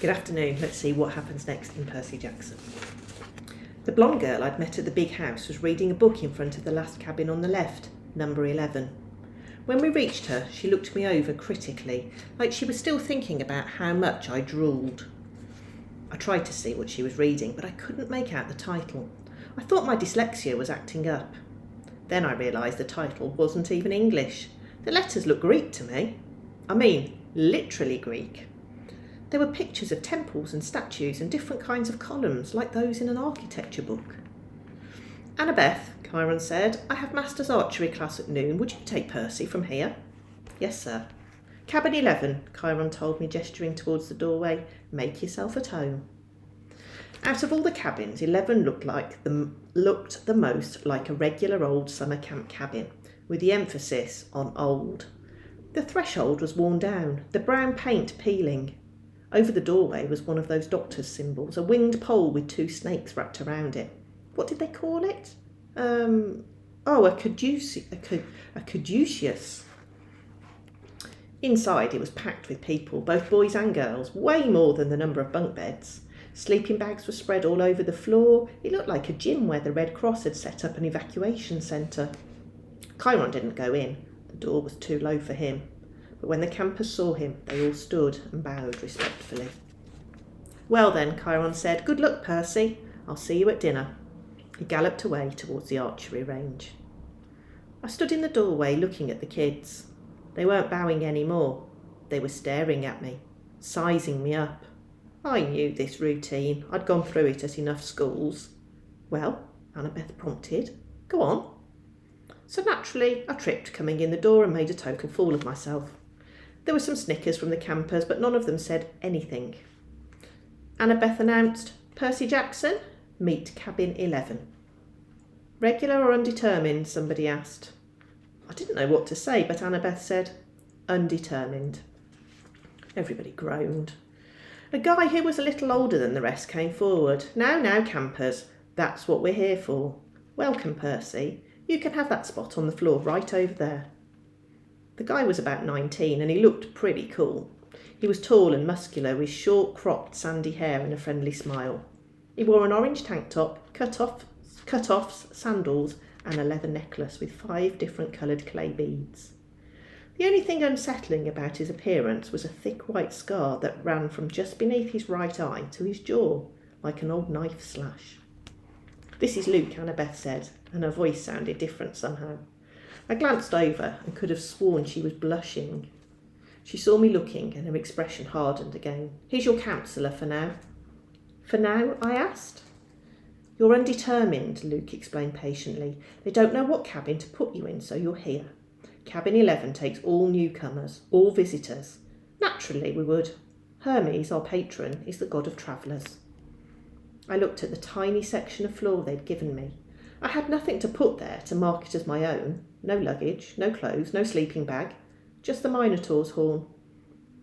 Good afternoon. Let's see what happens next in Percy Jackson. The blonde girl I'd met at the big house was reading a book in front of the last cabin on the left, number 11. When we reached her, she looked me over critically, like she was still thinking about how much I drooled. I tried to see what she was reading, but I couldn't make out the title. I thought my dyslexia was acting up. Then I realised the title wasn't even English. The letters looked Greek to me. I mean, literally Greek. There were pictures of temples and statues and different kinds of columns, like those in an architecture book. Annabeth, Chiron said, I have Master's archery class at noon. Would you take Percy from here? Yes, sir. Cabin 11, Chiron told me, gesturing towards the doorway. Make yourself at home. Out of all the cabins, 11 looked the most like a regular old summer camp cabin, with the emphasis on old. The threshold was worn down, the brown paint peeling. Over the doorway was one of those doctor's symbols, a winged pole with 2 snakes wrapped around it. What did they call it? A caduceus. Inside it was packed with people, both boys and girls, way more than the number of bunk beds. Sleeping bags were spread all over the floor. It looked like a gym where the Red Cross had set up an evacuation centre. Chiron didn't go in. The door was too low for him. But when the campers saw him, they all stood and bowed respectfully. Well then, Chiron said, good luck, Percy. I'll see you at dinner. He galloped away towards the archery range. I stood in the doorway looking at the kids. They weren't bowing any more. They were staring at me, sizing me up. I knew this routine. I'd gone through it at enough schools. Well, Annabeth prompted. Go on. So naturally, I tripped coming in the door and made a total fool of myself. There were some snickers from the campers, but none of them said anything. Annabeth announced, Percy Jackson, meet cabin 11. Regular or undetermined, somebody asked. I didn't know what to say, but Annabeth said, undetermined. Everybody groaned. A guy who was a little older than the rest came forward. Now, campers, that's what we're here for. Welcome, Percy. You can have that spot on the floor right over there. The guy was about 19 and he looked pretty cool. He was tall and muscular with short cropped sandy hair and a friendly smile. He wore an orange tank top, cut-offs, sandals and a leather necklace with 5 different coloured clay beads. The only thing unsettling about his appearance was a thick white scar that ran from just beneath his right eye to his jaw, like an old knife slash. This is Luke, Annabeth said, and her voice sounded different somehow. I glanced over and could have sworn she was blushing. She saw me looking and her expression hardened again. Here's your counsellor for now. For now, I asked. You're undetermined, Luke explained patiently. They don't know what cabin to put you in, so you're here. Cabin 11 takes all newcomers, all visitors. Naturally, we would. Hermes, our patron, is the god of travellers. I looked at the tiny section of floor they'd given me. I had nothing to put there to mark it as my own. No luggage, no clothes, no sleeping bag, just the Minotaur's horn.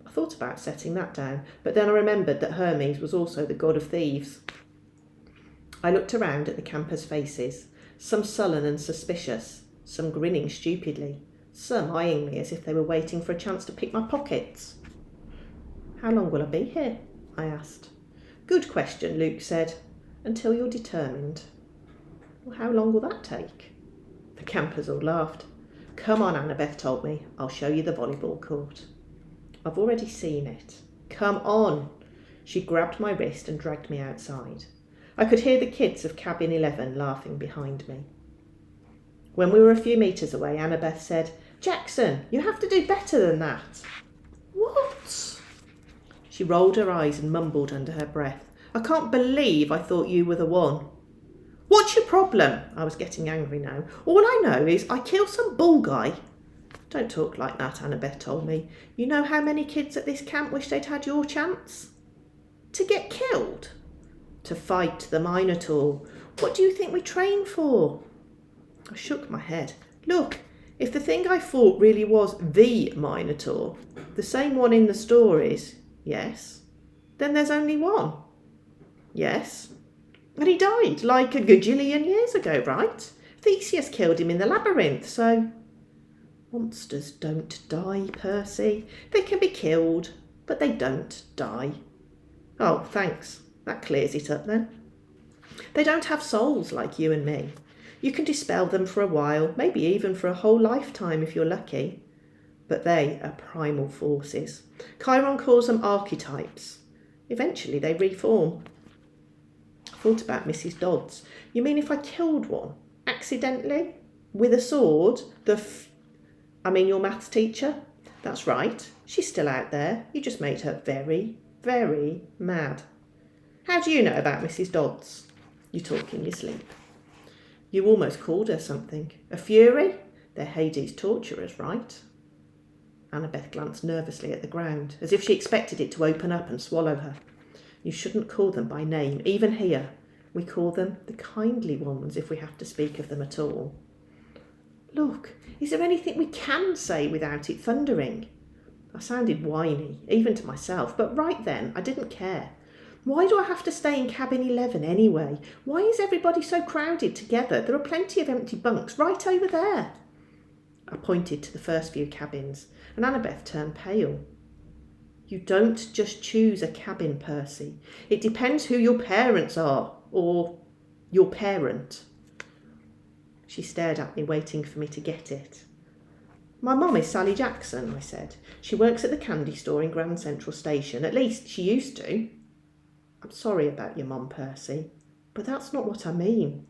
I thought about setting that down, but then I remembered that Hermes was also the god of thieves. I looked around at the campers' faces, some sullen and suspicious, some grinning stupidly, some eyeing me as if they were waiting for a chance to pick my pockets. How long will I be here? I asked. Good question, Luke said. Until you're determined. Well, how long will that take? The campers all laughed. Come on, Annabeth told me. I'll show you the volleyball court. I've already seen it. Come on. She grabbed my wrist and dragged me outside. I could hear the kids of cabin 11 laughing behind me. When we were a few metres away, Annabeth said, Jackson, you have to do better than that. What? She rolled her eyes and mumbled under her breath. I can't believe I thought you were the one. What's your problem? I was getting angry now. All I know is I killed some bull guy. Don't talk like that, Annabeth told me. You know how many kids at this camp wish they'd had your chance? To get killed? To fight the Minotaur. What do you think we train for? I shook my head. Look, if the thing I fought really was the Minotaur, the same one in the stories, yes, then there's only one. Yes. And he died like a gajillion years ago, right? Theseus killed him in the labyrinth, so... Monsters don't die, Percy. They can be killed, but they don't die. Oh, thanks. That clears it up then. They don't have souls like you and me. You can dispel them for a while, maybe even for a whole lifetime if you're lucky. But they are primal forces. Chiron calls them archetypes. Eventually they reform. I thought about Mrs. Dodds. You mean if I killed one, accidentally, with a sword, your maths teacher? That's right, she's still out there. You just made her very, very mad. How do you know about Mrs. Dodds? You talk in your sleep. You almost called her something. A fury? They're Hades' torturers, right? Annabeth glanced nervously at the ground, as if she expected it to open up and swallow her. You shouldn't call them by name, even here. We call them the kindly ones if we have to speak of them at all. Look, is there anything we can say without it thundering? I sounded whiny, even to myself, but right then I didn't care. Why do I have to stay in cabin 11 anyway? Why is everybody so crowded together? There are plenty of empty bunks right over there. I pointed to the first few cabins, and Annabeth turned pale. You don't just choose a cabin, Percy. It depends who your parents are, or your parent. She stared at me, waiting for me to get it. My mum is Sally Jackson, I said. She works at the candy store in Grand Central Station. At least she used to. I'm sorry about your mum, Percy, but that's not what I mean.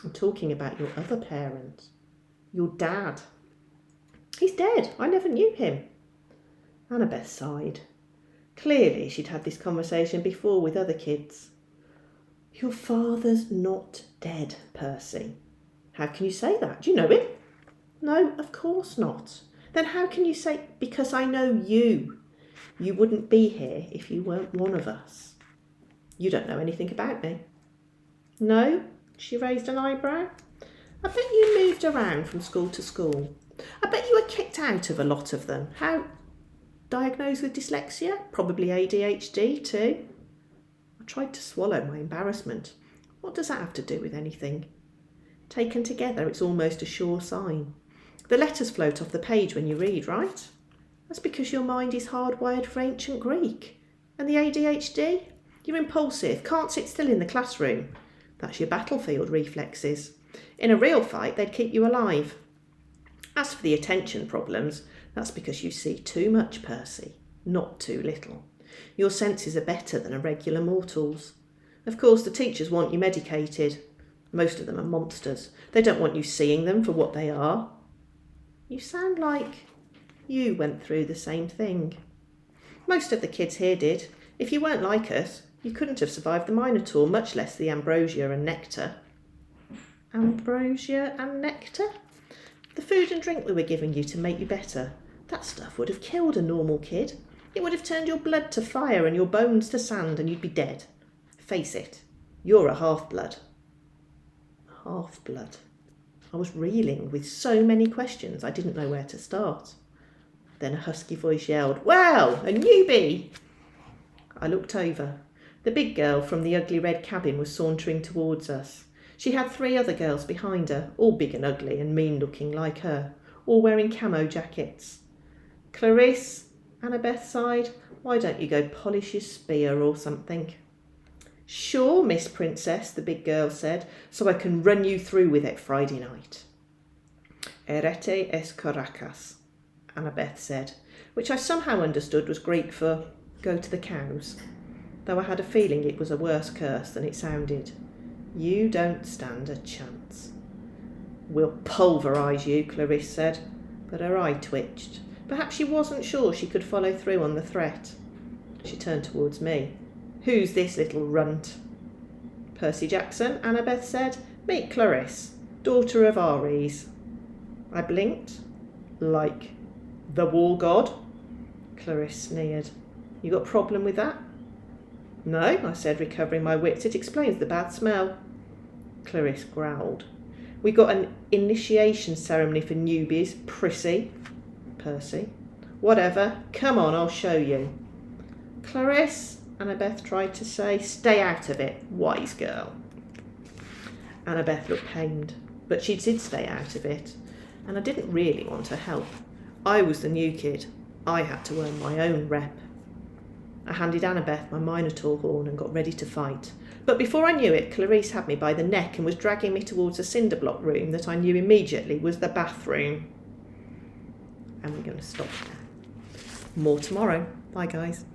I'm talking about your other parent, your dad. He's dead. I never knew him. Annabeth sighed. Clearly she'd had this conversation before with other kids. Your father's not dead, Percy. How can you say that? Do you know him? No, of course not. Then how can you say, because I know you? You wouldn't be here if you weren't one of us. You don't know anything about me. No? She raised an eyebrow. I bet you moved around from school to school. I bet you were kicked out of a lot of them. How? Diagnosed with dyslexia? Probably ADHD too. I tried to swallow my embarrassment. What does that have to do with anything? Taken together, it's almost a sure sign. The letters float off the page when you read, right? That's because your mind is hardwired for ancient Greek. And the ADHD? You're impulsive, can't sit still in the classroom. That's your battlefield reflexes. In a real fight, they'd keep you alive. As for the attention problems, that's because you see too much, Percy, not too little. Your senses are better than a regular mortal's. Of course, the teachers want you medicated. Most of them are monsters. They don't want you seeing them for what they are. You sound like you went through the same thing. Most of the kids here did. If you weren't like us, you couldn't have survived the Minotaur, much less the ambrosia and nectar. Ambrosia and nectar? The food and drink we were giving you to make you better. That stuff would have killed a normal kid. It would have turned your blood to fire and your bones to sand, and you'd be dead. Face it, you're a half-blood. Half-blood. I was reeling with so many questions I didn't know where to start. Then a husky voice yelled, "Well, a newbie!" I looked over. The big girl from the ugly red cabin was sauntering towards us. She had 3 other girls behind her, all big and ugly and mean-looking like her, all wearing camo jackets. Clarisse, Annabeth sighed, why don't you go polish your spear or something? Sure, Miss Princess, the big girl said, so I can run you through with it Friday night. Erete es Caracas, Annabeth said, which I somehow understood was Greek for go to the cows, though I had a feeling it was a worse curse than it sounded. You don't stand a chance. We'll pulverise you, Clarisse said, but her eye twitched. Perhaps she wasn't sure she could follow through on the threat. She turned towards me. Who's this little runt? Percy Jackson, Annabeth said. Meet Clarisse, daughter of Ares. I blinked. Like the war god? Clarisse sneered. You got a problem with that? No, I said, recovering my wits. It explains the bad smell. Clarisse growled. We got an initiation ceremony for newbies, prissy. Percy. Whatever. Come on, I'll show you. Clarisse, Annabeth tried to say. Stay out of it, wise girl. Annabeth looked pained, but she did stay out of it, and I didn't really want her help. I was the new kid. I had to earn my own rep. I handed Annabeth my Minotaur horn and got ready to fight. But before I knew it, Clarice had me by the neck and was dragging me towards a cinder block room that I knew immediately was the bathroom. And we're going to stop there. More tomorrow. Bye, guys.